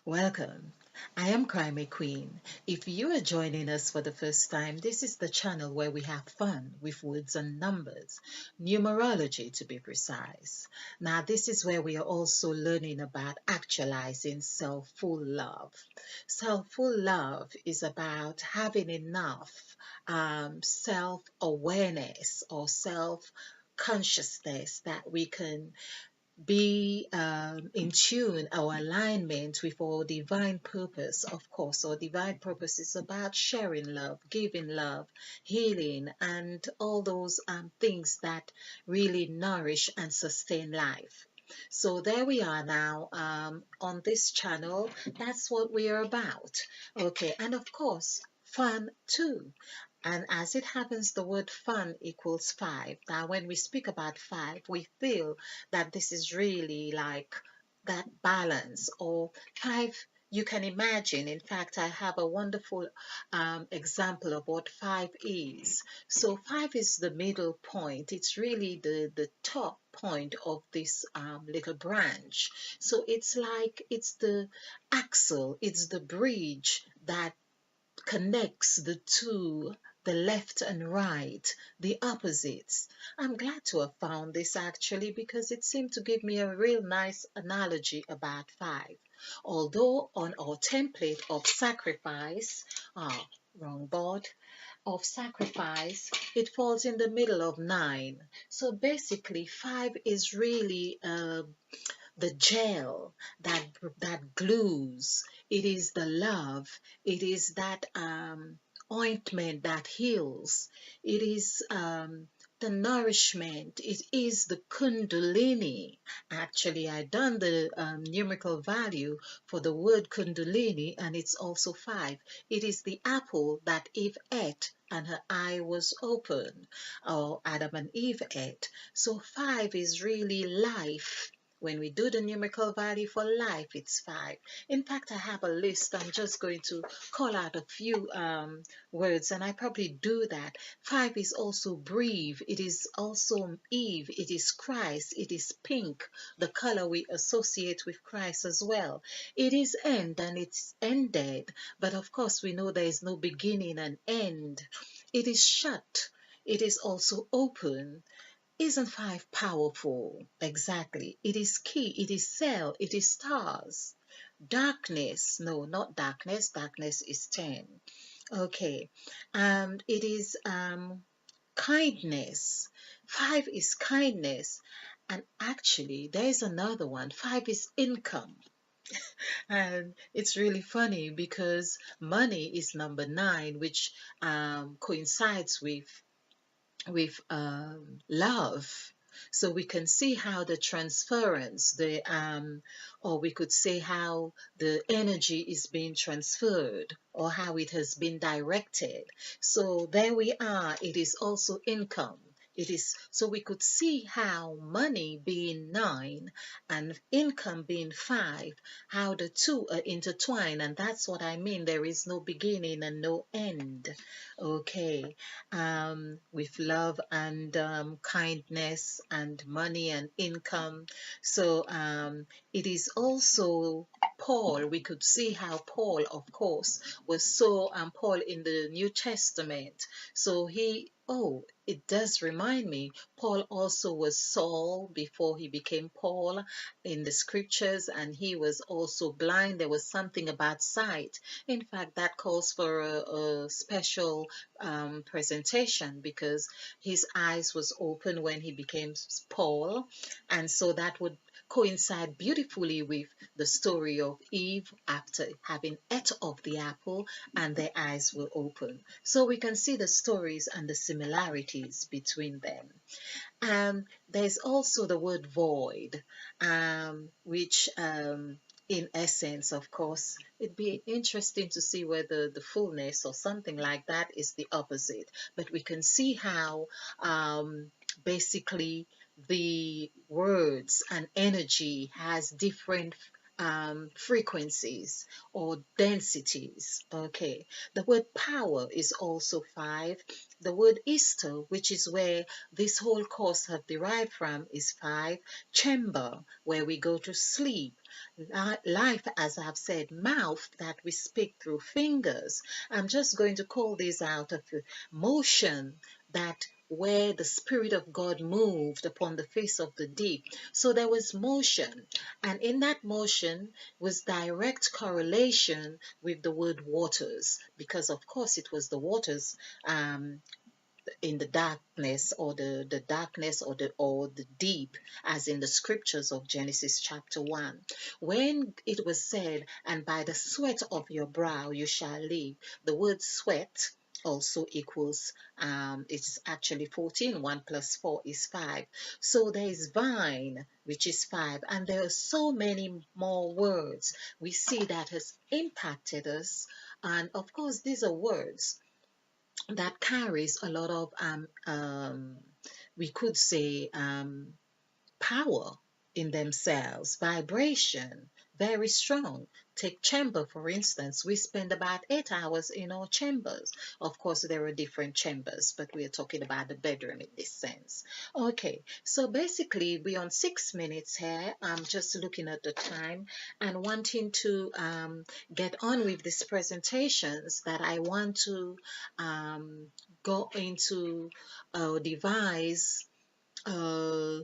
Welcome. I am Crime Queen. If you are joining us for the first time, this is the channel where we have fun with words and numbers, numerology to be precise. Now, this is where we are also learning about actualizing self-full love. Self-full love is about having enough self-awareness or self-consciousness that we can be in tune our alignment with our divine purpose. Of course, our divine purpose is about sharing love, giving love, healing, and all those things that really nourish and sustain life. So there we are now on this channel. That's what we are about. Okay, and of course fun too. And as it happens, the word fun equals five. Now, when we speak about five, we feel that this is really like that balance or five. You can imagine, in fact, I have a wonderful example of what five is. So, five is the middle point, it's really the top point of this little branch. So, it's like it's the axle, it's the bridge that connects the two, the left and right, the opposites. I'm glad to have found this actually because it seemed to give me a real nice analogy about five. Although on our template of sacrifice, ah, wrong board, of sacrifice, it falls in the middle of nine. So basically, five is really the gel that glues. It is the love. It is that ointment that heals. It is the nourishment. It is the kundalini. Actually, I done the numerical value for the word kundalini, and it's also five. It is the apple that Eve ate and her eye was open, or Adam and Eve ate. So five is really life. When we do the numerical value for life, it's five. In fact, I have a list. I'm just going to call out a few words, and I probably do that. Five is also breathe. It is also Eve. It is Christ. It is pink, the color we associate with Christ as well. It is end and it's ended. But of course, we know there is no beginning and end. It is shut. It is also open. Isn't five powerful? Exactly. It is key, it is cell, it is stars. Darkness, no, not darkness. Darkness is 10. Okay. And it is kindness. Five is kindness. And actually, there is another one. Five is income. And it's really funny because money is number nine, which coincides with love. So we can see how the transference, or we could say how the energy is being transferred or how it has been directed. So there we are. It is also income. It is so we could see how money being nine and income being five, how the two are intertwined, and that's what I mean. There is no beginning and no end. Okay, with love and kindness and money and income. So it is also Paul. We could see how Paul, of course, was so Paul in the New Testament. So it does remind me, Paul also was Saul before he became Paul in the scriptures, and he was also blind. There was something about sight. In fact, that calls for a special presentation because his eyes was open when he became Paul, and so that would coincide beautifully with the story of Eve after having ate of the apple and their eyes were open. So we can see the stories and the similarities between them. There's also the word void, which in essence, of course, it'd be interesting to see whether the fullness or something like that is the opposite. But we can see how basically the words and energy has different frequencies or densities. Okay, the word power is also five. the word Easter, which is where this whole course have derived from, is 5. Chamber, where we go to sleep. Life, as I've said, mouth, that we speak through fingers. I'm just going to call these out of motion, that where the Spirit of God moved upon the face of the deep. So there was motion, and in that motion was direct correlation with the word waters, because of course it was the waters, um, in the darkness, or the darkness, or the deep, as in the scriptures of Genesis chapter 1, when it was said, and by the sweat of your brow you shall live. The word sweat also equals, it's actually 14. 1 plus 4 is 5. So there is vine, which is 5, and there are so many more words we see that has impacted us. And of course these are words that carries a lot of we could say, power in themselves, vibration, very strong. Take chamber, for instance. We spend about 8 hours in our chambers. Of course, there are different chambers, but we are talking about the bedroom in this sense. Okay, so basically, we're on 6 minutes here. I'm just looking at the time and wanting to get on with these presentations, that I want to um, go into devise uh,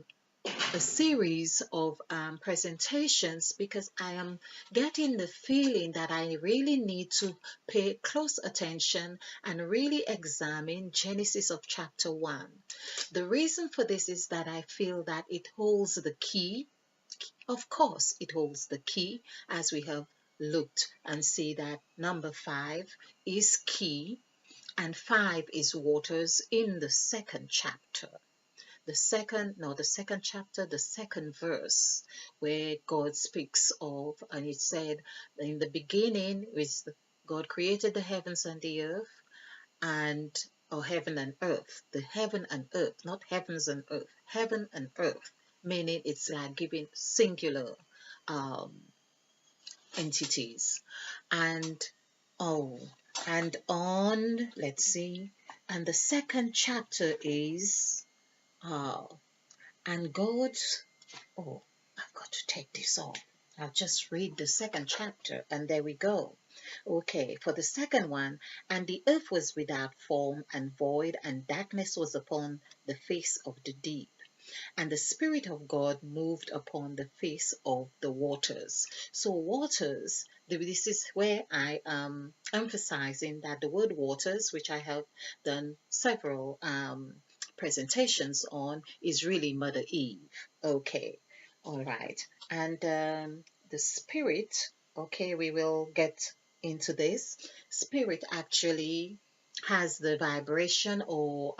a series of presentations, because I am getting the feeling that I really need to pay close attention and really examine Genesis of chapter 1. The reason for this is that I feel that it holds the key. Of course, it holds the key, as we have looked and see that number 5 is key, and 5 is waters in the second chapter, the second chapter, the second verse, where God speaks of, and it said, in the beginning, God created the heavens and the earth, and or heaven and earth, the heaven and earth, not heavens and earth, heaven and earth, meaning it's like giving singular um, entities, and oh, and on, let's see, and the second chapter is uh, and God, oh, I've got to take this off. I'll just read the second chapter and there we go. Okay, for the second one, and the earth was without form and void, and darkness was upon the face of the deep, and the Spirit of God moved upon the face of the waters. So, waters, this is where I am emphasizing that the word waters, which I have done several presentations on, is really Mother Eve. Okay, all right. And the Spirit, okay, we will get into this. Spirit actually has the vibration or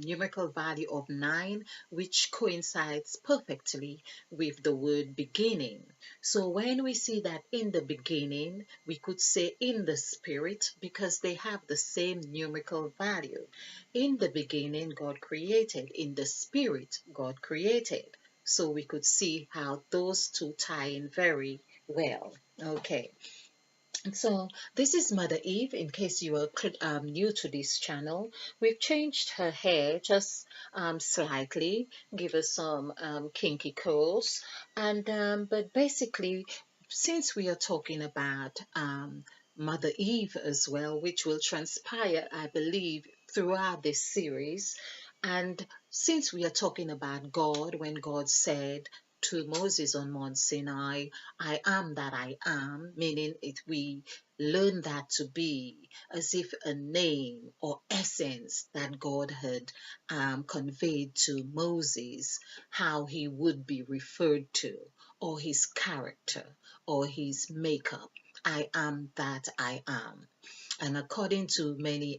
numerical value of 9, which coincides perfectly with the word beginning. So when we see that in the beginning, we could say in the spirit, because they have the same numerical value. In the beginning, God created. In the spirit, God created. So we could see how those two tie in very well. Okay. So this is Mother Eve. In case you are new to this channel, we've changed her hair just slightly, give her some kinky curls, and but basically, since we are talking about Mother Eve as well, which will transpire, I believe, throughout this series, and since we are talking about God, when God said to Moses on Mount Sinai, I am that I am, meaning we learn that to be as if a name or essence that God had conveyed to Moses, how he would be referred to, or his character, or his makeup. I am that I am. And according to many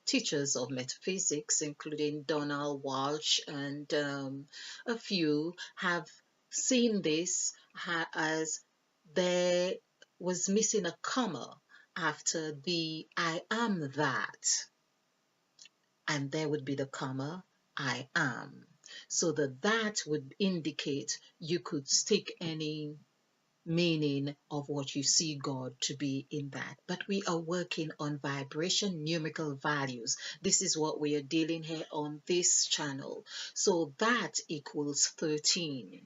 teachers of metaphysics, including Donald Walsh and a few, have seen this as there was missing a comma after the I am that, and there would be the comma I am. So the that would indicate you could stick any meaning of what you see God to be in that. But we are working on vibration, numerical values. This is what we are dealing here on this channel. So that equals 13.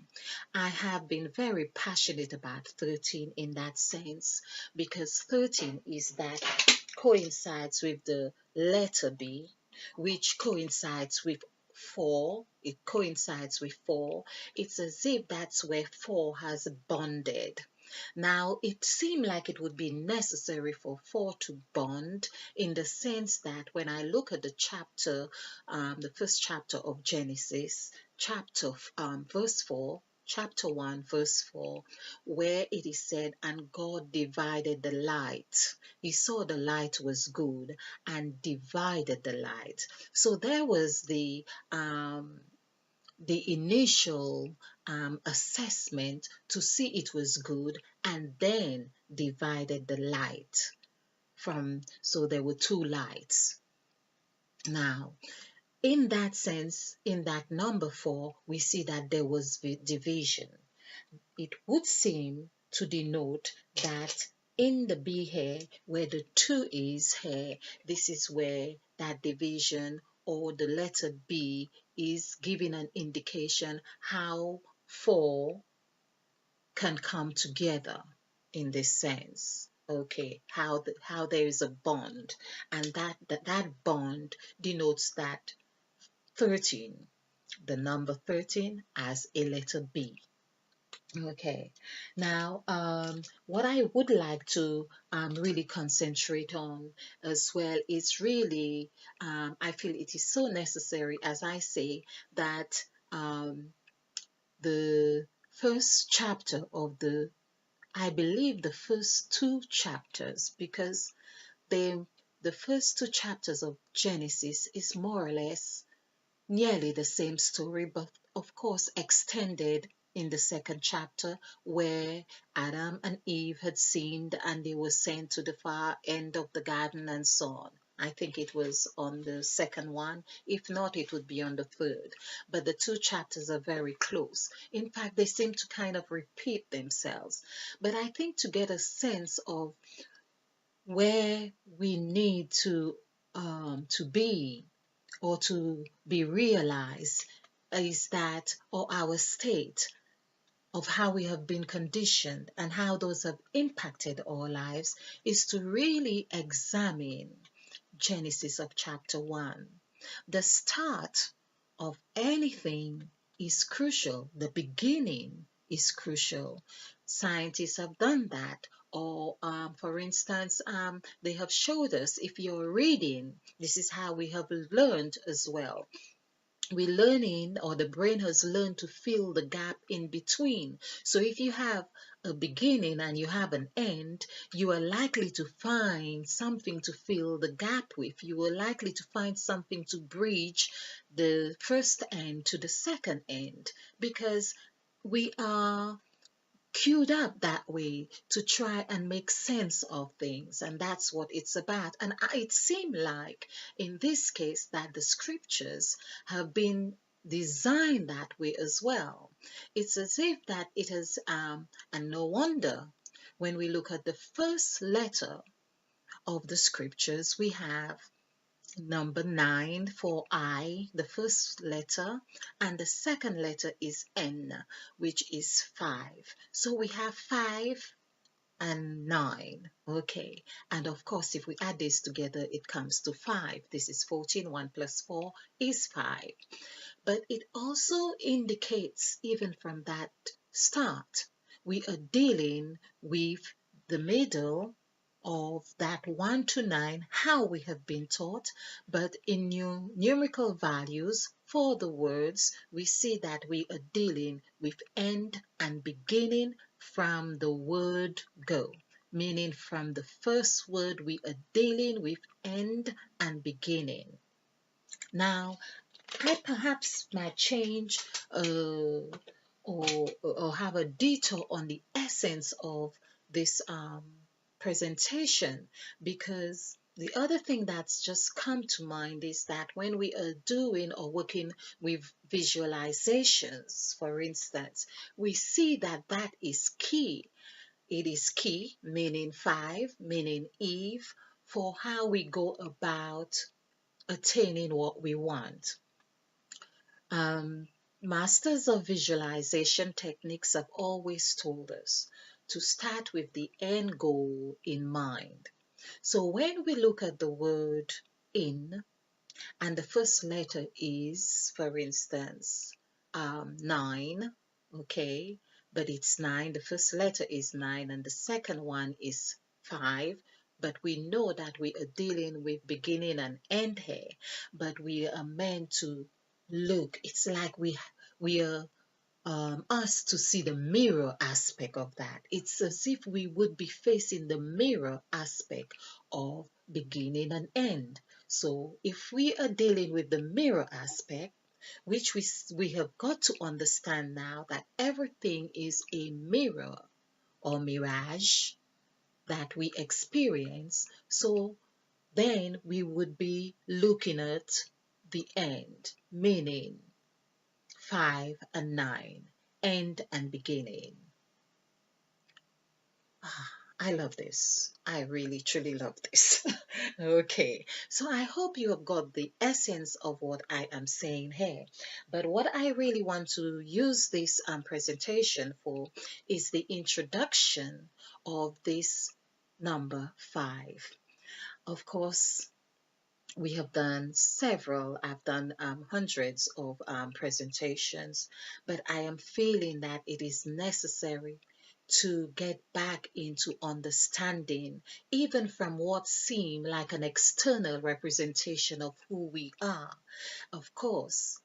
I have been very passionate about 13 in that sense because 13 is that coincides with the letter B, which coincides with 4. It coincides with 4. It's as if that's where 4 has bonded. Now, it seemed like it would be necessary for 4 to bond in the sense that when I look at the chapter, the first chapter of Genesis, verse 4, chapter 1, verse 4, where it is said, and God divided the light. He saw the light was good and divided the light. So there was the initial assessment to see it was good and then divided the light from, so there were two lights. Now, in that sense, in that number 4, we see that there was division. It would seem to denote that in the B here, where the 2 is here, this is where that division or the letter B is giving an indication how 4 can come together in this sense. Okay, how there is a bond, and that bond denotes that 13, the number 13 as a letter B. Okay, now what I would like to really concentrate on as well is really, I feel it is so necessary, as I say, that the first chapter of I believe the first 2 chapters, because the first 2 chapters of Genesis is more or less nearly the same story, but of course extended in the second chapter where Adam and Eve had sinned and they were sent to the far end of the garden and so on. I think it was on the second one. If not, it would be on the third. But the 2 chapters are very close. In fact, they seem to kind of repeat themselves. But I think to get a sense of where we need to be or to be realized is that, or our state of how we have been conditioned and how those have impacted our lives, is to really examine Genesis of chapter 1. The start of anything is crucial. The beginning is crucial. Scientists have done that. Or, for instance, they have showed us if you're reading, this is how we have learned as well. We're learning, or the brain has learned to fill the gap in between. So if you have a beginning and you have an end, you are likely to find something to fill the gap with. You are likely to find something to bridge the first end to the second end, because we are queued up that way to try and make sense of things, and that's what it's about. And it seemed like in this case that the scriptures have been designed that way as well. It's as if that it is and no wonder when we look at the first letter of the scriptures, we have number 9 for I, the first letter, and the second letter is N, which is 5. So we have 5 and 9. Okay, and of course, if we add this together, it comes to 5. This is 14. 1 plus 4 is 5. But it also indicates, even from that start, we are dealing with the middle of that 1 to 9, how we have been taught, but in numerical values for the words, we see that we are dealing with end and beginning from the word go, meaning from the first word we are dealing with end and beginning. Now, I perhaps might change or have a detour on the essence of this presentation, because the other thing that's just come to mind is that when we are doing or working with visualizations, for instance, we see that that is key, It is key, meaning five, meaning Eve, for how we go about attaining what we want. Um, Masters of visualization techniques have always told us to start with the end goal in mind. So when we look at the word in, and the first letter is, for instance, nine, okay, but it's nine. The first letter is nine, and the second one is five. But we know that we are dealing with beginning and end here, but we are meant to look. It's like we are us to see the mirror aspect of that. It's as if we would be facing the mirror aspect of beginning and end. So if we are dealing with the mirror aspect, which we have got to understand now that everything is a mirror or mirage that we experience, so then we would be looking at the end, meaning 5 and 9, end and beginning. I love this. I really truly love this. Okay, so I hope you have got the essence of what I am saying here. But what I really want to use this presentation for is the introduction of this number 5. Of course, we have done several, I've done hundreds of presentations, but I am feeling that it is necessary to get back into understanding, even from what seemed like an external representation of who we are. Of course,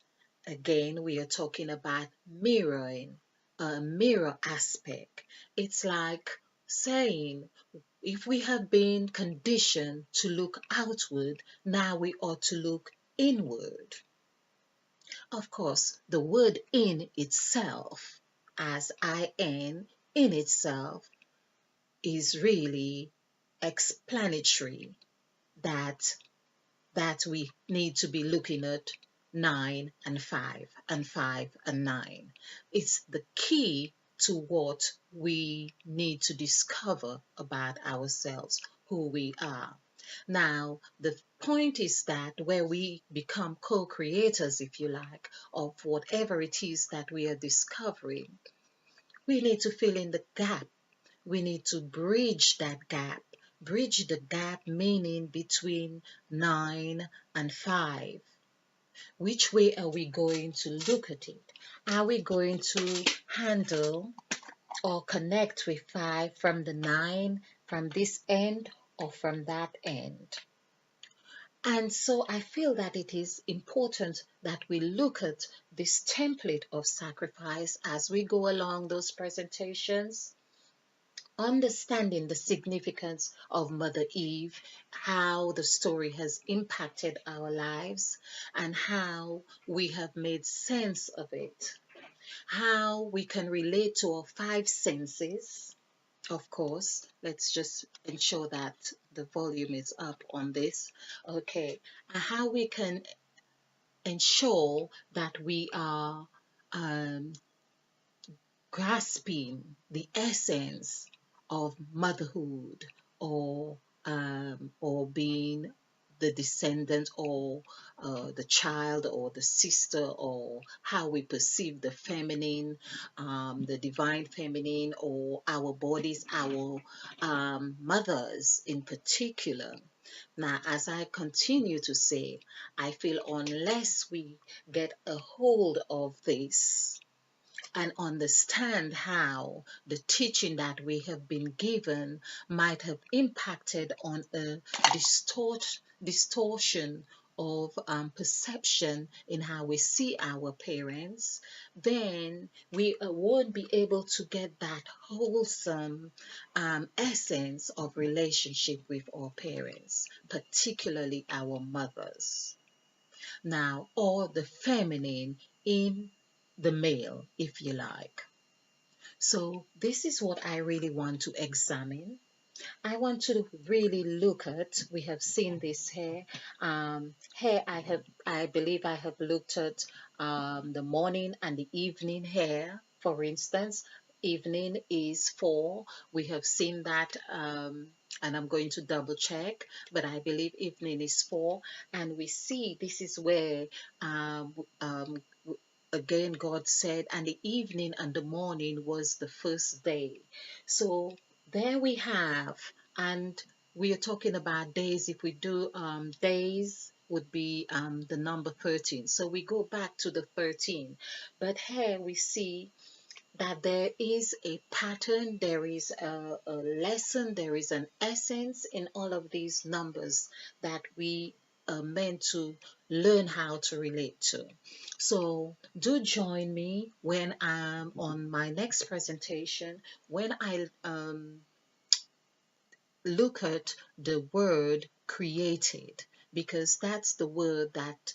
again, we are talking about mirroring, a mirror aspect. It's like saying, if we have been conditioned to look outward, now we ought to look inward. Of course, the word in itself, as in itself, is really explanatory that we need to be looking at 9 and 5 and 5 and 9. It's the key to what we need to discover about ourselves, who we are. Now, the point is that where we become co creators, if you like, of whatever it is that we are discovering, we need to fill in the gap. We need to bridge that gap. Bridge the gap, meaning between 9 and 5. Which way are we going to look at it? Are we going to handle or connect with 5 from the 9, from this end, or from that end? And so I feel that it is important that we look at this template of sacrifice as we go along those presentations, understanding the significance of Mother Eve, how the story has impacted our lives, and how we have made sense of it, how we can relate to our 5 senses. Of course, let's just ensure that the volume is up on this. Okay, and how we can ensure that we are um, grasping the essence of motherhood, or being the descendant, or the child, or the sister, or how we perceive the feminine, the divine feminine, or our bodies, our mothers in particular. Now, as I continue to say, I feel unless we get a hold of this and understand how the teaching that we have been given might have impacted on a distortion of perception in how we see our parents, then we won't be able to get that wholesome essence of relationship with our parents, particularly our mothers. Now, or the feminine in the male, if you like. So, this is what I really want to examine. I want to really look at. We have seen this here. Here I believe I have looked at the morning and the evening hair, for instance. Evening is 4. We have seen that, and I'm going to double check, but I believe evening is 4. And we see this is where, um, um, again, God said, and the evening and the morning was the first day. So there we have, and we are talking about days. If we do days, would be the number 13. So we go back to the 13. But here we see that there is a pattern, there is a lesson, there is an essence in all of these numbers that we are meant to learn how to relate to. So, do join me when I'm on my next presentation, when I look at the word created, because that's the word that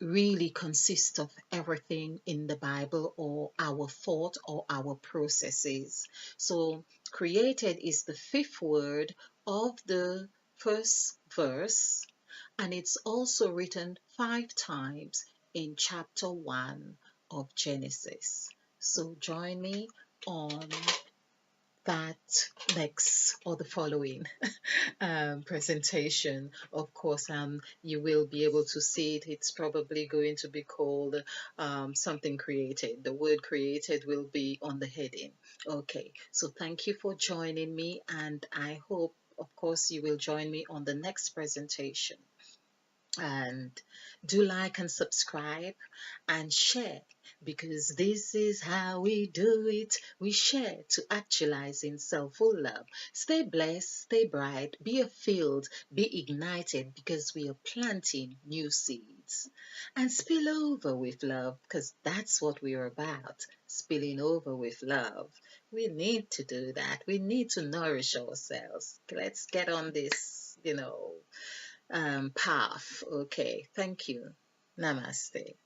really consists of everything in the Bible, or our thought or our processes. So, created is the fifth word of the first verse, and it's also written 5 times in chapter 1 of Genesis. So, join me on that next or the following presentation. Of course, you will be able to see it. It's probably going to be called something created. The word created will be on the heading. Okay, so thank you for joining me, and I hope, of course, you will join me on the next presentation. And do like and subscribe and share, because this is how we do it. We share to actualize in self-full love. Stay blessed, stay bright, be filled, be ignited, because we are planting new seeds. And spill over with love, because that's what we are about, spilling over with love. We need to do that. We need to nourish ourselves. Let's get on this, path. Okay, thank you. Namaste.